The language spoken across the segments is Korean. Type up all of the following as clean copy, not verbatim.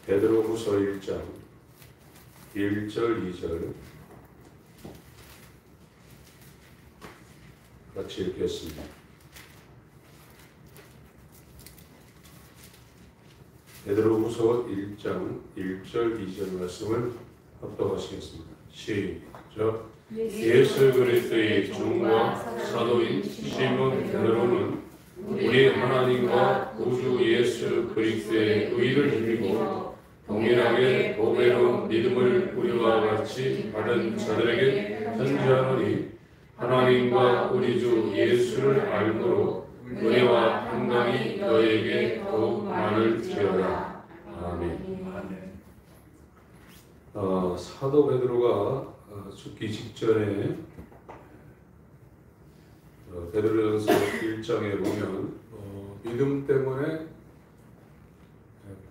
베드로후서 1장 1절 2절 같이 읽겠습니다. 베드로후서 1장 1절 2절 말씀을 합독하시겠습니다. 시작. 예수 그리스도의 종과 사도인 시몬 베드로는 우리 하나님과 구주 예수 그리스도의 의를 힘입고 동일하게 보배로운 믿음을 우리와 같이 받은 자들에게 편지하노니 하나님과 우리 주 예수를 알므로 은혜와 평강이 너에게 더욱 많을지어다. 아멘. 사도 베드로가 죽기 직전에 베드로전서 1장에 보면 믿음 때문에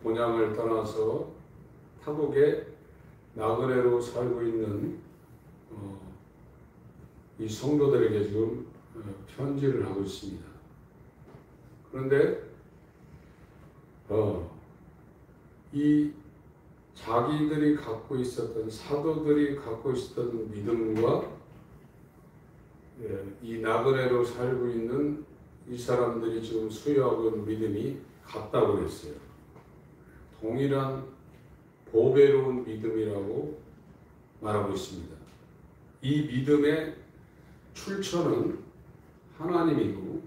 본향을 떠나서 타국의 나그네로 살고 있는 이 성도들에게 지금 편지를 하고 있습니다. 그런데 이 자기들이 갖고 있었던 사도들이 갖고 있었던 믿음과 이 나그네로 살고 있는 이 사람들이 지금 수여하고 있는 믿음이 같다고 그랬어요. 동일한 보배로운 믿음이라고 말하고 있습니다. 이 믿음의 출처는 하나님이고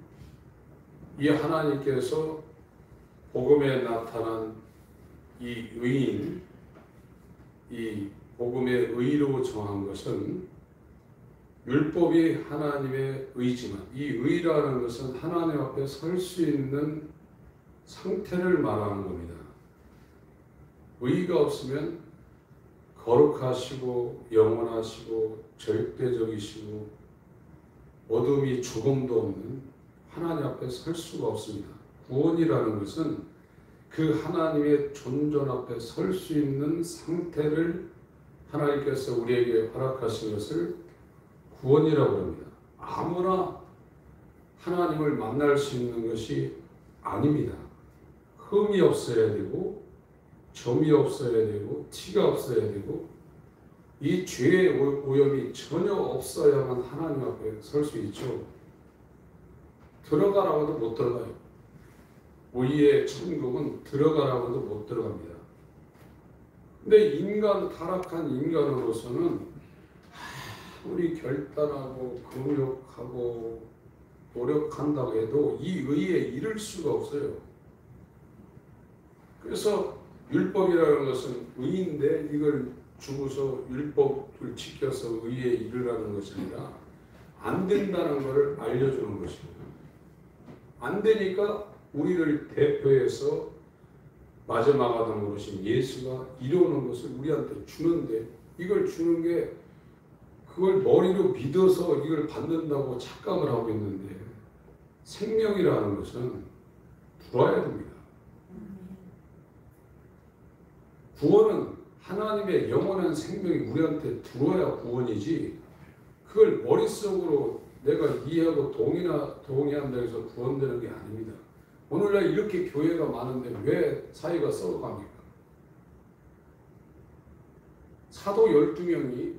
이 하나님께서 복음에 나타난 이 의인, 이 복음의 의로 정한 것은 율법이 하나님의 의지만 이 의라는 것은 하나님 앞에 설 수 있는 상태를 말하는 겁니다. 의가 없으면 거룩하시고 영원하시고 절대적이시고 어둠이 조금도 없는 하나님 앞에 설 수가 없습니다. 구원이라는 것은 그 하나님의 존존 앞에 설 수 있는 상태를 하나님께서 우리에게 허락하신 것을 구원이라고 합니다. 아무나 하나님을 만날 수 있는 것이 아닙니다. 흠이 없어야 되고 점이 없어야 되고 티가 없어야 되고 이 죄의 오염이 전혀 없어야만 하나님 앞에 설 수 있죠. 들어가라고 해도 못 들어가요. 우리의 천국은 들어가라고 해도 못 들어갑니다. 근데 타락한 인간으로서는 아무리 결단하고 금욕하고 노력한다고 해도 이 의에 이를 수가 없어요. 그래서 율법이라는 것은 의인데 이걸 주고서 율법을 지켜서 의에 이르라는 것이 아니라 안 된다는 것을 알려주는 것입니다. 안 되니까 우리를 대표해서 마지막 아담 오신 예수가 이루는 것을 우리한테 주는데 이걸 주는 게 그걸 머리로 믿어서 이걸 받는다고 착각을 하고 있는데 생명이라는 것은 들어와야 됩니다. 구원은 하나님의 영원한 생명이 우리한테 들어와야 구원이지 그걸 머릿속으로 내가 이해하고 동의한다고 해서 구원되는 게 아닙니다. 오늘날 이렇게 교회가 많은데 왜 사회가 썩어갑니까? 사도 12명이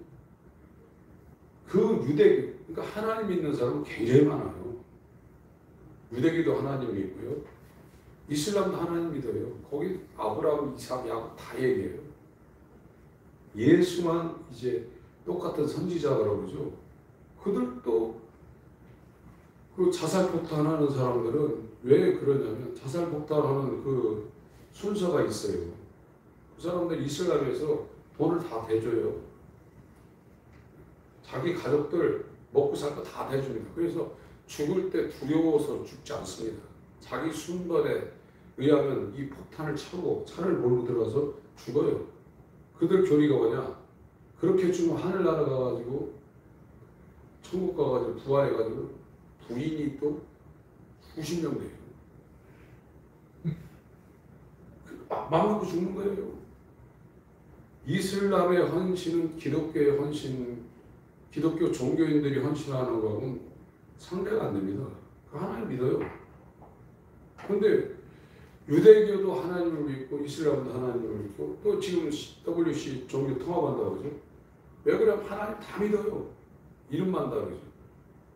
그 유대교, 그러니까 하나님 믿는 사람은 굉장히 많아요. 유대교도 하나님 믿고요. 이슬람도 하나님 믿어요. 거기 아브라함, 이삭, 야곱 다 얘기해요. 예수만 이제 똑같은 선지자라고 그러죠. 그들도 그 자살폭탄하는 사람들은 왜 그러냐면 자살폭탄하는 그 순서가 있어요. 그 사람들 이슬람에서 돈을 다 대줘요. 자기 가족들 먹고 살 거 다 대줍니다. 그래서 죽을 때 두려워서 죽지 않습니다. 자기 순번에 의하면 이 폭탄을 차고 차를 몰고 들어가서 죽어요. 그들 교리가 뭐냐? 그렇게 죽으면 하늘나라 가가지고 천국 가가지고 부활해가지고 부인이 또 수십 명 돼요. 맘 놓고 죽는 거예요. 이슬람의 헌신은 기독교의 헌신, 기독교 종교인들이 헌신하는 거하고는 상대가 안 됩니다. 하나님 믿어요. 그런데 유대교도 하나님을 믿고 이슬람도 하나님을 믿고 또 지금 WC 종교 통합한다고 그러죠. 왜 그러면 하나님 다 믿어요. 이름만 다르죠.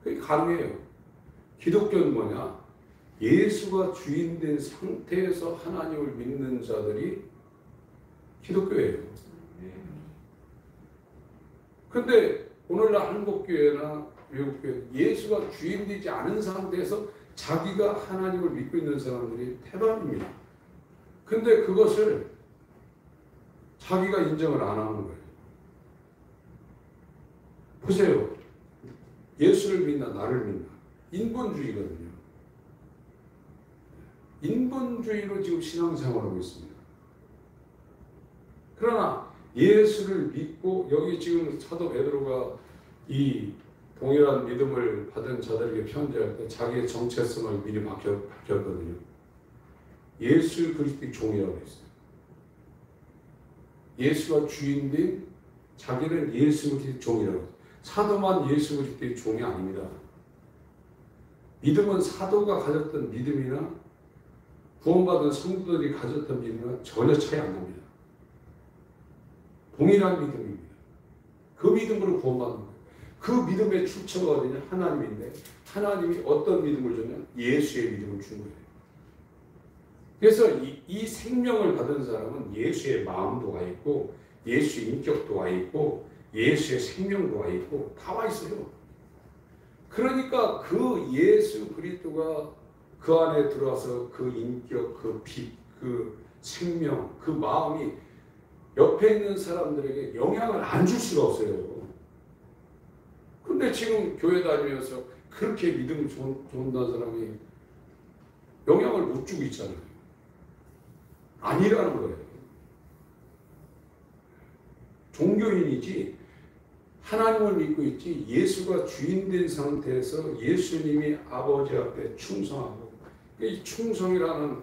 그게 가능해요. 기독교는 뭐냐? 예수가 주인된 상태에서 하나님을 믿는 자들이 기독교예요. 근데 오늘날 한국교회나 외국교회 예수가 주인되지 않은 상태에서 자기가 하나님을 믿고 있는 사람들이 태반입니다. 근데 그것을 자기가 인정을 안 하는 거예요. 보세요. 예수를 믿나 나를 믿나. 인본주의거든요. 인본주의로 지금 신앙생활을 하고 있습니다. 그러나 예수를 믿고 여기 지금 사도 베드로가 이 동일한 믿음을 받은 자들에게 편지할 때 자기의 정체성을 미리 밝혔거든요. 예수 그리스도의 종이라고 했어요. 예수가 주인된 자기는 예수 그리스도의 종이라고 했어요. 사도만 예수 그리스도의 종이 아닙니다. 믿음은 사도가 가졌던 믿음이나 구원받은 성도들이 가졌던 믿음과 전혀 차이 안 납니다. 동일한 믿음입니다. 그 믿음으로 구원받는 거예요. 그 믿음의 출처가 어디냐? 하나님인데 하나님이 어떤 믿음을 줬냐? 예수의 믿음을 준 거예요. 그래서 이 생명을 받은 사람은 예수의 마음도 와 있고 예수의 인격도 와 있고 예수의 생명도 와 있고 다 와 있어요. 그러니까 그 예수 그리스도가 그 안에 들어와서 그 인격, 그 빛, 그 생명, 그 마음이 옆에 있는 사람들에게 영향을 안 줄 수가 없어요. 근데 지금 교회 다니면서 그렇게 믿음 좋은 사람이 영향을 못 주고 있잖아요. 아니라는 거예요. 종교인이지 하나님을 믿고 있지 예수가 주인된 상태에서 예수님이 아버지 앞에 충성하고 이 충성이라는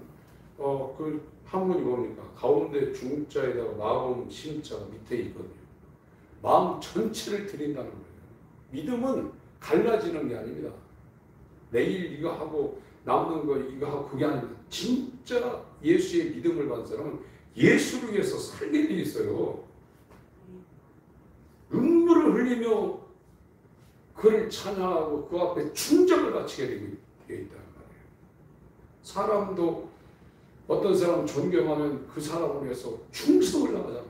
그 한문이 뭡니까? 가운데 중자에다가 마음 신자가 밑에 있거든요. 마음 전체를 드린다는 거예요. 믿음은 갈라지는 게 아닙니다. 내일 이거 하고 남는 거 이거 하고 그게 아닙니다. 진짜 예수의 믿음을 받은 사람은 예수를 위해서 살게 돼 있어요. 눈물을 흘리며 그를 찬양하고 그 앞에 충정을 바치게 되어 있다는 말이에요. 사람도 어떤 사람 존경하면 그 사람을 위해서 충성을 나가잖아요.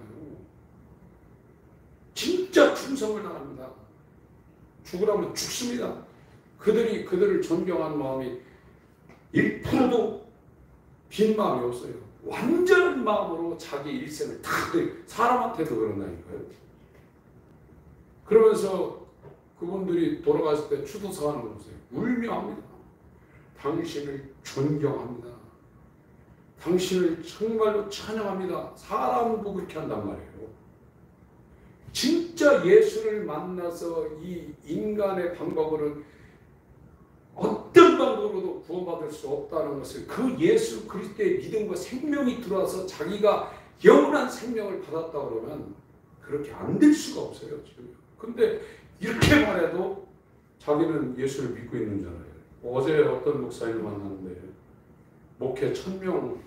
진짜 충성을 나갑니다. 죽으라면 죽습니다. 그들을 존경하는 마음이 1%도 빈 마음이 없어요. 완전한 마음으로 자기 일생을 다 사람한테도 그런다니까요. 그러면서 그분들이 돌아가실 때 추도사하는 거 보세요. 울며 합니다. 당신을 존경합니다. 당신을 정말로 찬양합니다. 사람도 그렇게 한단 말이에요. 진짜 예수를 만나서 이 인간의 방법으로는 어떤 방법으로도 구원받을 수 없다는 것을 그 예수 그리스도의 믿음과 생명이 들어와서 자기가 영원한 생명을 받았다 그러면 그렇게 안 될 수가 없어요. 지금. 근데 이렇게 말해도 자기는 예수를 믿고 있는 줄 알아요. 어제 어떤 목사님을 만났는데 목회 1000명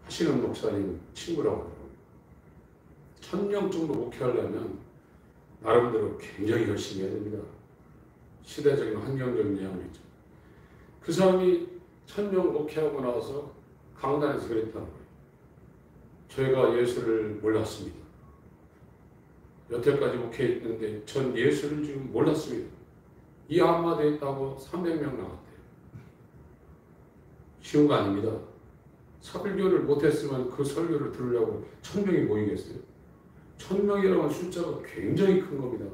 하시는 목사님 친구라고 해요. 1000명 정도 목회하려면 나름대로 굉장히 열심히 해야 됩니다. 시대적인 환경적인 내용이 있죠. 그 사람이 1000명 목회하고 나서 강단에서 그랬다는 거예요. 저희가 예수를 몰랐습니다. 여태까지 목회했는데 전 예수를 지금 몰랐습니다. 이 한마디 했다고 300명 나갔대요. 쉬운 거 아닙니다. 설교를 못했으면 그 설교를 들으려고 1000명이 모이겠어요. 1000명이라는 숫자가 굉장히 큰 겁니다.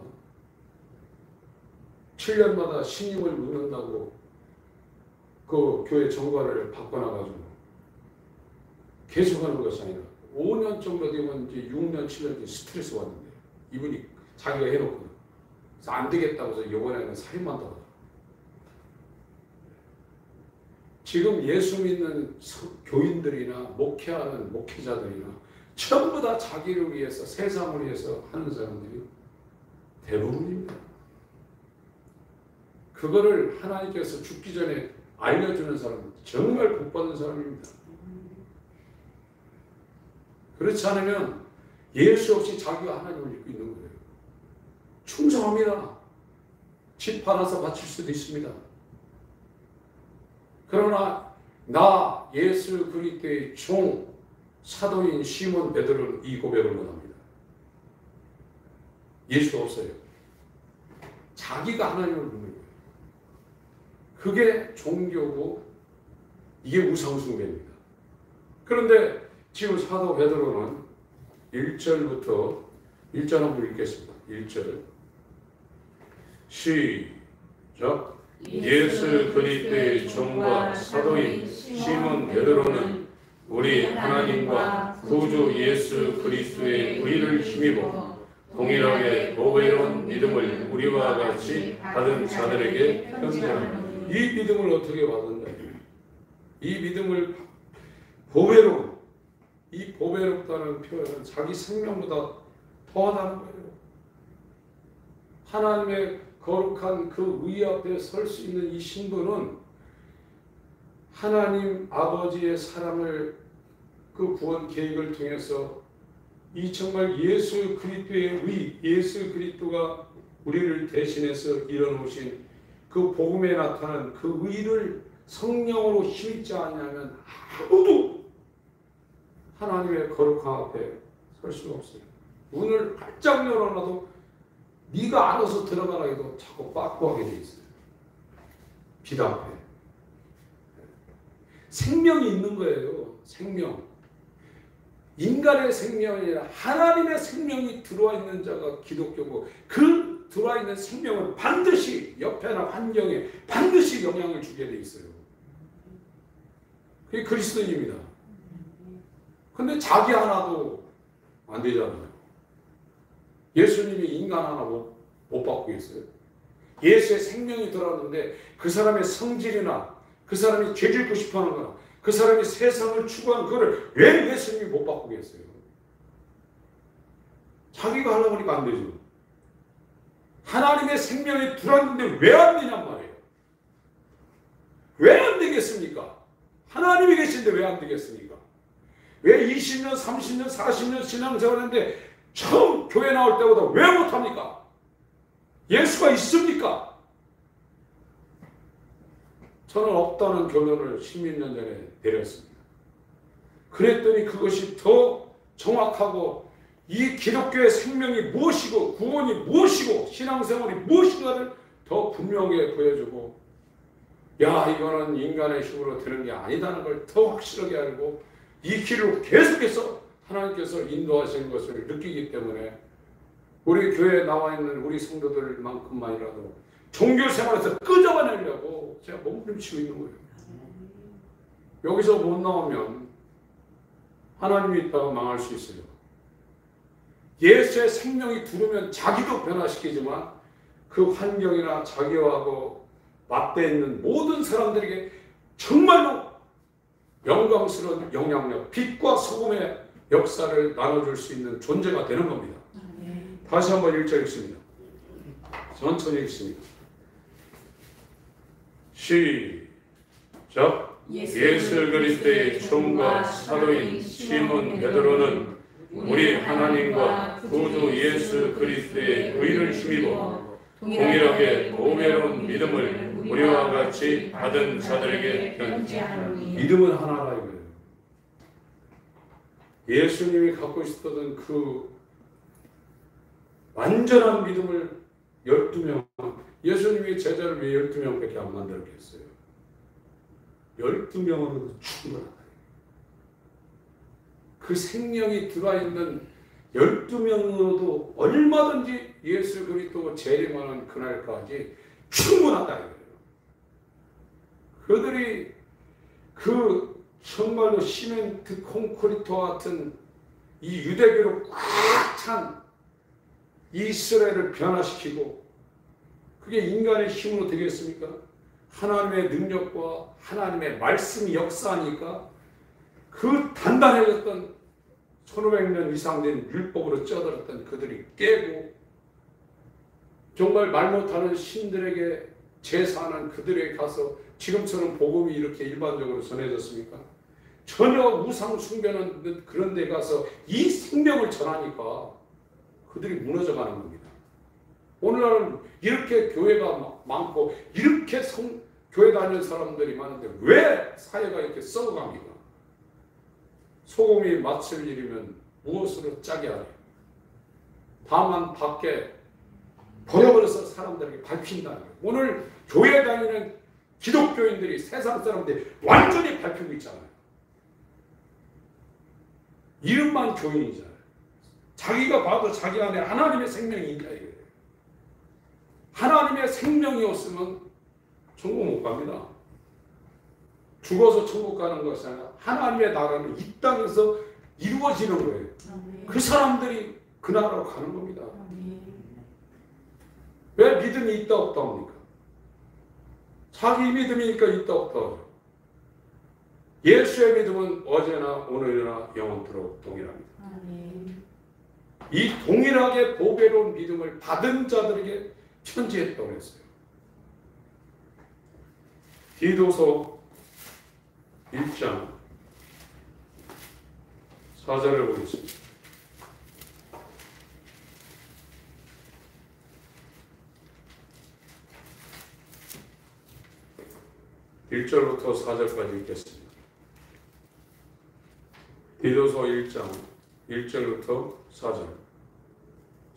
7년마다 신임을 묻는다고 그 교회 정관을 바꿔놔가지고 계속하는 것이 아니라 5년 정도 되면 이제 6년, 7년 뒤에 스트레스 왔는데 이분이 자기가 해놓고 그래서 안 되겠다고 해서 이번에는 살인만 더 하더라고요. 지금 예수 믿는 교인들이나 목회하는 목회자들이나 전부 다 자기를 위해서 세상을 위해서 하는 사람들이 대부분입니다. 그거를 하나님께서 죽기 전에 알려주는 사람은 정말 복 받는 사람입니다. 그렇지 않으면 예수 없이 자기가 하나님을 믿고 있는 거예요. 충성합니다. 집 팔아서 바칠 수도 있습니다. 그러나 나 예수 그리스도의 종 사도인 시몬 베드로는 이 고백을 못합니다. 예수가 없어요. 자기가 하나님을 믿는 거예요. 그게 종교고 이게 우상숭배입니다. 그런데 지금 사도 베드로는 1절부터 1절 한번 읽겠습니다. 1절 시작. 예수 그리스도의 종과 사도인 시몬 베드로는 우리 하나님과 구주 예수 그리스도의 의를 힘입어 동일하게 보배로운 믿음을 우리와 같이 받은 자들에게 편지하노니. 이 믿음을 어떻게 받았냐? 이 믿음을 보배로운, 이 보배롭다는 표현은 자기 생명보다 더하다는 거예요. 하나님의 거룩한 그 의 앞에 설 수 있는 이 신분은 하나님 아버지의 사랑을 그 구원 계획을 통해서 이 정말 예수 그리스도의 의, 예수 그리스도가 우리를 대신해서 이뤄놓으신 그 복음에 나타난 그 의를 성령으로 힘입지 않냐면 아무도 하나님의 거룩한 앞에 설 수가 없어요. 문을 활짝 열어놔도 네가 알아서 들어가라 해도 자꾸 빠꾸하게 돼 있어요. 빛 앞에. 생명이 있는 거예요. 생명. 인간의 생명이 아니라 하나님의 생명이 들어와 있는 자가 기독교고, 그 들어와 있는 생명은 반드시 옆에나 환경에 반드시 영향을 주게 돼 있어요. 그게 그리스도인입니다. 근데 자기 하나도 안 되잖아요. 예수님이 인간 하나 못 받고 있어요. 예수의 생명이 들어왔는데 그 사람의 성질이나 그 사람이 죄짓고 싶어하는 거나 그 사람이 세상을 추구한 그거를 왜 예수님이 못 받고 계세요? 자기가 하려고 하니까 안 되죠. 하나님의 생명이 들어왔는데 왜 안 되냔 말이에요. 왜 안 되겠습니까? 하나님이 계신데 왜 안 되겠습니까? 왜 20년, 30년, 40년 신앙생활했는데 처음 교회 나올 때보다 왜 못합니까? 예수가 있습니까? 저는 없다는 결론을 10몇 년 전에 내렸습니다. 그랬더니 그것이 더 정확하고 이 기독교의 생명이 무엇이고 구원이 무엇이고 신앙생활이 무엇인가를 더 분명하게 보여주고, 야, 이거는 인간의 힘으로 되는 게 아니다는 걸 더 확실하게 알고 이 길을 계속해서 하나님께서 인도하시는 것을 느끼기 때문에 우리 교회에 나와 있는 우리 성도들만큼만이라도 종교생활에서 끄집어내려고 제가 몸부림치고 있는 거예요. 여기서 못 나오면 하나님이 있다가 망할 수 있어요. 예수의 생명이 들으면 자기도 변화시키지만 그 환경이나 자기하고 맞대 있는 모든 사람들에게 정말로 영광스러운 영향력, 빛과 소금의 역사를 나눠줄 수 있는 존재가 되는 겁니다. 다시 한번 1절 읽습니다. 천천히 읽습니다. 시작. 예수 그리스도의 종과 사도인 시몬 베드로는 우리 하나님과 구주 예수 그리스도의 의를 힘입어 동일하게 보배로운 믿음을 우리와 같이 받은 자들에게 편지하노니. 믿음은 하나라 이거예요. 예수님이 갖고 있었던 그 완전한 믿음을 12명, 예수님이 제자를 왜 12명밖에 안 만들었겠어요? 12명으로도 충분하다. 그 생명이 들어있는 12명으로도 얼마든지 예수 그리스도 재림하는 그날까지 충분하다 이거예요. 그들이 그 정말로 시멘트 콘크리트와 같은 이 유대교로 꽉 찬 이스라엘을 변화시키고, 그게 인간의 힘으로 되겠습니까? 하나님의 능력과 하나님의 말씀이 역사하니까 그 단단해졌던 1500년 이상 된 율법으로 쪄들었던 그들이 깨고, 정말 말 못하는 신들에게 제사하는 그들에게 가서 지금처럼 복음이 이렇게 일반적으로 전해졌습니까? 전혀 우상 숭배하는 그런 데 가서 이 생명을 전하니까 그들이 무너져가는 겁니다. 오늘날은 이렇게 교회가 많고 이렇게 교회 다니는 사람들이 많은데 왜 사회가 이렇게 썩어갑니까? 소금이 맡을 일이면 무엇으로 짜게 하려? 다만 밖에 버려버려서 사람들에게 밟힌다는 거예요. 오늘 교회 다니는 기독교인들이 세상 사람들이 완전히 밟히고 있잖아요. 이름만 교인이잖아요. 자기가 봐도 자기 안에 하나님의 생명이 있다 이거예요. 하나님의 생명이 없으면 천국 못 갑니다. 죽어서 천국 가는 것이 아니라 하나님의 나라는 이 땅에서 이루어지는 거예요. 그 사람들이 그 나라로 가는 겁니다. 왜 믿음이 있다 없다 합니까? 자기 믿음이니까 있다 없다. 예수의 믿음은 어제나 오늘이나 영원토록 동일합니다. 이 동일하게 보배로운 믿음을 받은 자들에게 편지했다고 했어요. 디도서 1장 4절을 보겠습니다. (1절부터) (4절까지) 읽겠습니다. 디도서 1장 1절부터 4절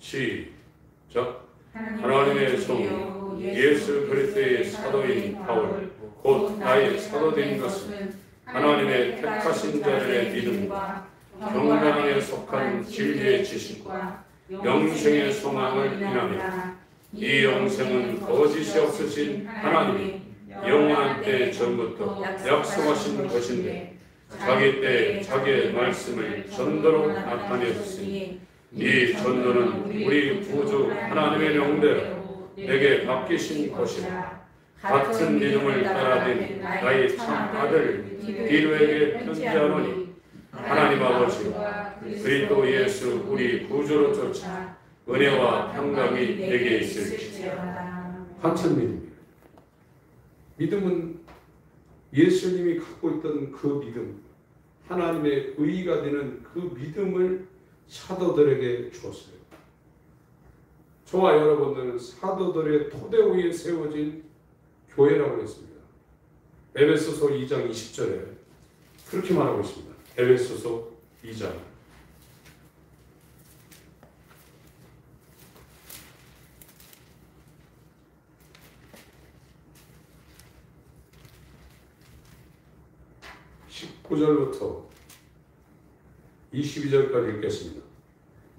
시작. 하나님의 종 예수 그리스도의 사도인 바울 곧 나의 사도된 것은 하나님의 택하신 자들의 믿음과 경건함에 속한 진리의 지식과 영생의 소망을 인하며 이 영생은 거짓이 없으신 하나님이 영원한 때 전부터 약속하신 것인데 자기 때 자기의 말씀을 전도로 나타내셨으니 이 전도는 우리 구주 하나님의 명대로 내게 맡기신 것이라. 같은 믿음을 따라된 나의 참 아들 디도에게 편지하노니 하나님 아버지와 그리스도 예수 우리 구주로 쫓아 은혜와 평강이 내게 있을지어다. 같은 믿음이에요. 믿음은 예수님이 갖고 있던 그 믿음, 하나님의 의의가 되는 그 믿음을 사도들에게 주었어요. 저와 여러분들은 사도들의 토대 위에 세워진 교회라고 했습니다. 에베소서 2장 20절에 그렇게 말하고 있습니다. 에베소서 2장 19절부터 22절까지 읽겠습니다.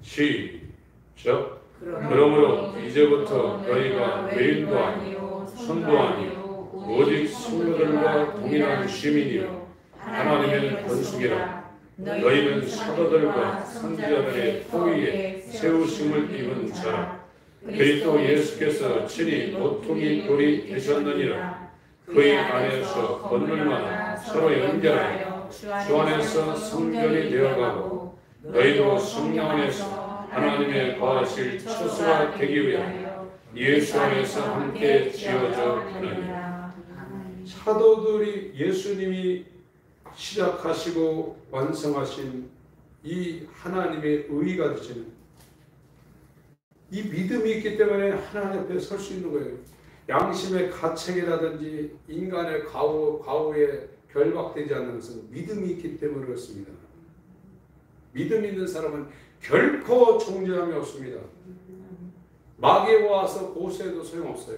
시작. 그러므로 이제부터 너희가 외인도 아니요 손도 아니요 오직 성도들과 동일한 시민이요 하나님의 권속이라. 너희는 사도들과 선지자들의 포위에 세우심을 입은 자라. 그리스도 예수께서 친히 모퉁이 돌이 되셨느니라. 그의 안에서 건물마다 서로 연결하여 주 안에서 성전이 되어가고 너희도 성령 안에서 하나님의 거하실 처소가 되기 위하여 예수 안에서 함께 지어져 가느니라. 사도들이 예수님이 시작하시고 완성하신 이 하나님의 의의가 되시는 이 믿음이 있기 때문에 하나님 앞에 설 수 있는 거예요. 양심의 가책이라든지 인간의 과오에 결박되지 않는 것은 믿음이 있기 때문에 그렇습니다. 믿음 있는 사람은 결코 정죄함이 없습니다. 마귀에 와서 고소해도 소용없어요.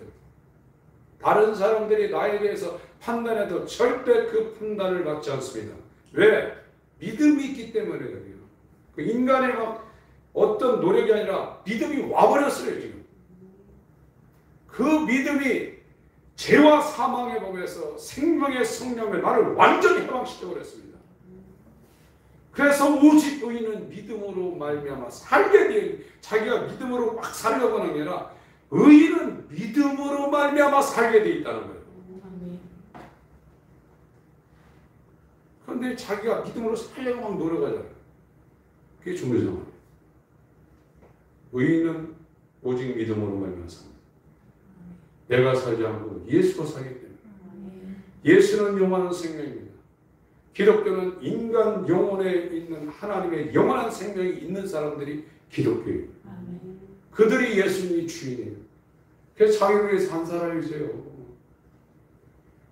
다른 사람들이 나에 대해서 판단해도 절대 그 판단을 받지 않습니다. 왜? 믿음이 있기 때문에 그래요. 그 인간의 막 어떤 노력이 아니라 믿음이 와버렸어요. 지금 그 믿음이 죄와 사망의 법에서 생명의 성령을 나를 완전히 해방시켜버렸습니다. 그래서 오직 의인은 믿음으로 말미암아 살게 된, 자기가 믿음으로 막 살려고 하는 게 아니라 의인은 믿음으로 말미암아 살게 돼 있다는 거예요. 그런데 자기가 믿음으로 살려고 막 노력하잖아요. 그게 중요해요. 의인은 오직 믿음으로 말미암아 삽니다. 내가 살지 않고 예수가 살기 때문에. 예수는 영원한 생명입니다. 기독교는 인간 영혼에 있는 하나님의 영원한 생명이 있는 사람들이 기독교예요. 그들이 예수님이 주인이에요. 그래서 자기를 위해서 한 사람이세요.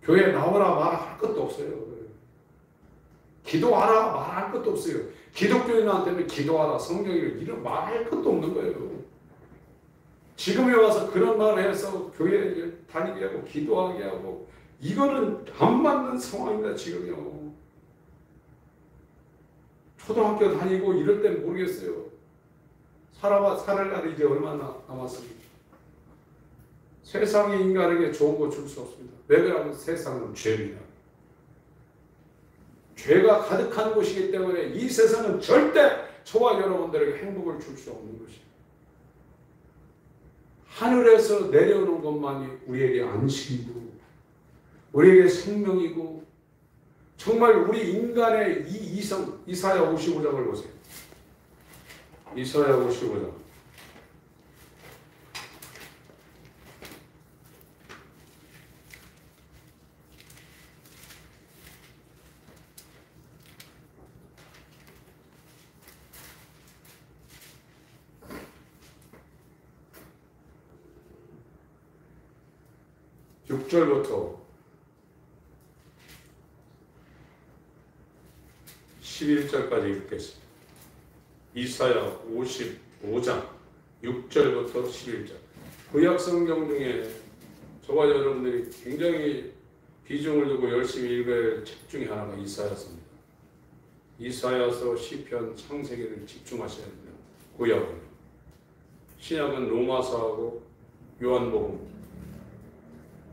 교회 나오라 말할 것도 없어요. 기도하라 말할 것도 없어요. 기독교인한테는 기도하라 성경을 이런 말할 것도 없는 거예요. 지금에 와서 그런 말을 해서 교회에 다니게 하고 기도하게 하고 이거는 안 맞는 상황입니다. 지금요. 초등학교 다니고 이럴 땐 모르겠어요. 살 날이 이제 얼마나 남았습니까? 세상이 인간에게 좋은 거 줄 수 없습니다. 왜 그러냐면 세상은 죄입니다. 죄가 가득한 곳이기 때문에 이 세상은 절대 저와 여러분들에게 행복을 줄 수 없는 것이에요. 하늘에서 내려오는 것만이 우리에게 안식이고 우리에게 생명이고 정말 우리 인간의 이 이성 이사야 55장을 보세요. 이사야 55장 6절부터 11절까지 읽겠습니다. 이사야 55장 6절부터 11절. 구약 성경 중에 저와 여러분들이 굉장히 비중을 두고 열심히 읽어야 할 책 중에 하나가 이사야서입니다. 이사야서, 시편, 창세기를 집중하셔야 됩니다. 구약은. 신약은 로마서하고 요한복음,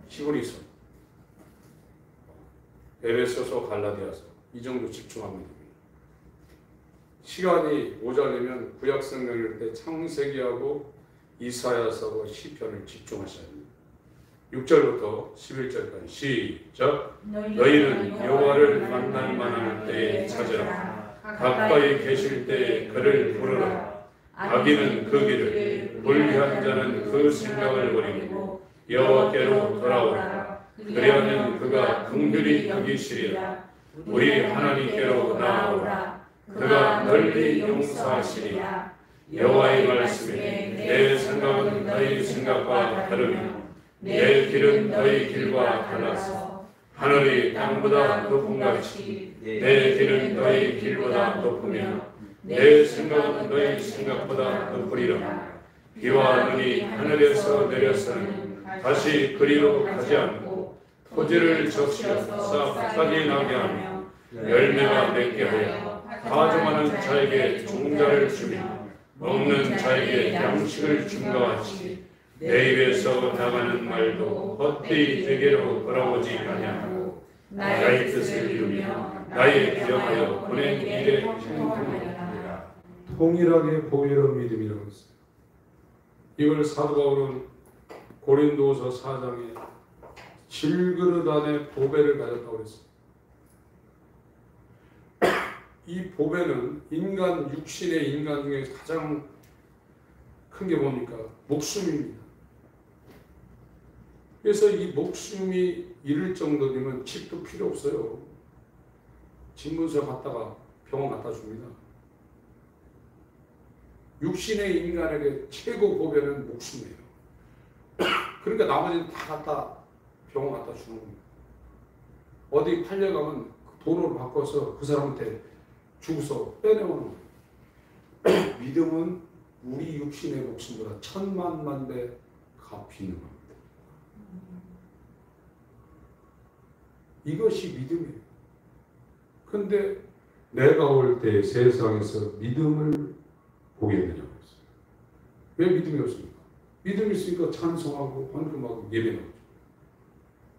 히브리서, 에베소서, 갈라디아서 이 정도 집중하면 됩니다. 시간이 모자라면 구약 성경 읽을 때 창세기하고 이사야서와 시편을 집중하셔야 됩니다. 6절부터 11절까지 시작. 너희는 여호와를 만날 만한 때에 찾으라. 가까이 계실 때에 그를 부르라. 악인은 그 길을, 불의한 자는 그 생각을 버리고 여호와께로 돌아오라. 그리하면 그가 긍휼히 여기시리라. 우리 하나님께로 나아오라. 그가 널리 용서하시리라. 여호와의 말씀에 내 생각은 너희 생각과 다르며 내 길은 너희 길과 달라서 하늘이 땅보다 높음같이 내 길은 너희 길보다 높으며 내 생각은 너희 생각보다 높으리라. 비와 눈이 하늘에서 내려서는 다시 그리로 가지 않고 토지를 적시어서 싹까지 나게 하며 열매가 맺게 하여 가정하는 자에게 종자를 주며 먹는 자에게 양식을 준 것 같이 내 입에서 나가는 말도 헛되이 내게로 돌아오지 아니하고 나의 뜻을 이루며 나의 기억하여 보낸 일에 행동하리라. 통일하게 보이는 믿음이라고 했어요. 이걸 사도 바울은 고린도서 4장에 질그릇 안에 보배를 가졌다고 했어요. 이 보배는 인간, 육신의 인간 중에 가장 큰 게 뭡니까? 목숨입니다. 그래서 이 목숨이 잃을 정도 되면 집도 필요 없어요. 집문서 갖다가 병원 갖다 줍니다. 육신의 인간에게 최고 보배는 목숨이에요. 그러니까 나머지는 다 갖다 병원 갖다 주는 겁니다. 어디 팔려가면 돈으로 바꿔서 그 사람한테 주고서 빼내오는 거예요. 믿음은 우리 육신의 목숨보다 1000만 배 값이 있는 겁니다. 이것이 믿음이에요. 근데 내가 올 때 세상에서 믿음을 보게 되냐고 했어요. 왜 믿음이 없습니까? 믿음이 있으니까 찬송하고 헌금하고 예배하고.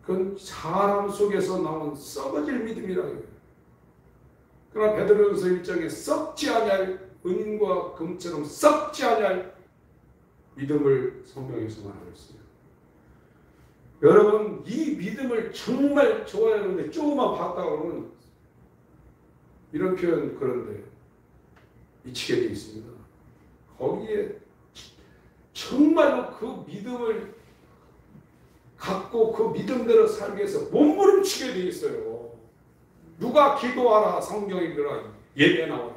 그건 사람 속에서 나온 썩어질 믿음이라고 해요. 그러나 베드로전서 1장에 썩지 아니할 은과 금처럼 썩지 아니할 믿음을 성경에서 말하고 있어요. 여러분 이 믿음을 정말 좋아하는데 조금만 봤다 그러면 이런 표현 그런데 미치게 되어 있습니다. 거기에 정말로 그 믿음을 갖고 그 믿음대로 살기 위해서 몸부림치게 되어 있어요. 누가 기도하라, 성경 읽으라, 예배 나오라,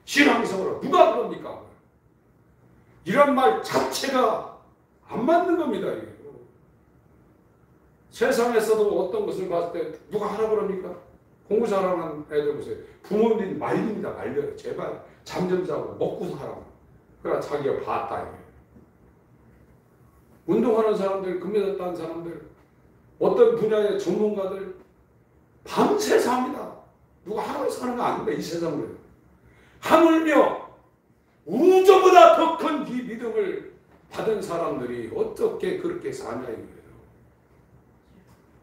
신앙생활 누가 그럽니까? 이런 말 자체가 안 맞는 겁니다. 이게. 세상에서도 어떤 것을 봤을 때 누가 하라 그럽니까? 공부 잘하는 애들 보세요. 부모님 말립니다. 말려요. 제발 잠 좀 자고 먹고 살라고. 그러나 자기가 봤다. 이게. 운동하는 사람들, 금메달 딴 사람들, 어떤 분야의 전문가들 밤새 삽니다. 누가 하루 사는 거 아닙니다. 이 세상으로. 하물며 우주보다 더 큰 이 믿음을 받은 사람들이 어떻게 그렇게 사냐 이거예요.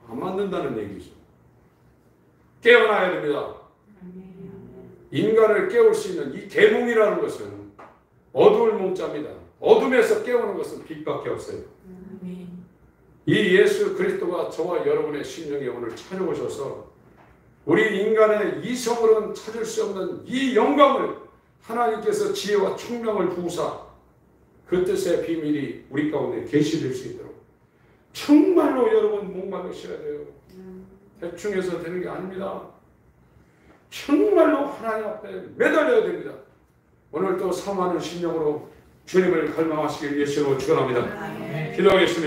안 맞는다는 얘기죠. 깨어나야 됩니다. 인간을 깨울 수 있는 이 계몽이라는 것은 어두울 몽자입니다. 어둠에서 깨우는 것은 빛밖에 없어요. 이 예수 그리스도가 저와 여러분의 심령에 오늘 찾아오셔서 우리 인간의 이성으로는 찾을 수 없는 이 영광을 하나님께서 지혜와 총명을 부으사 그 뜻의 비밀이 우리 가운데 계시될 수 있도록 정말로 여러분 목마르셔야 돼요. 대충 해서 되는 게 아닙니다. 정말로 하나님 앞에 매달려야 됩니다. 오늘도 사모하는 심령으로 주님을 갈망하시길 예수로 축원합니다. 기도하겠습니다.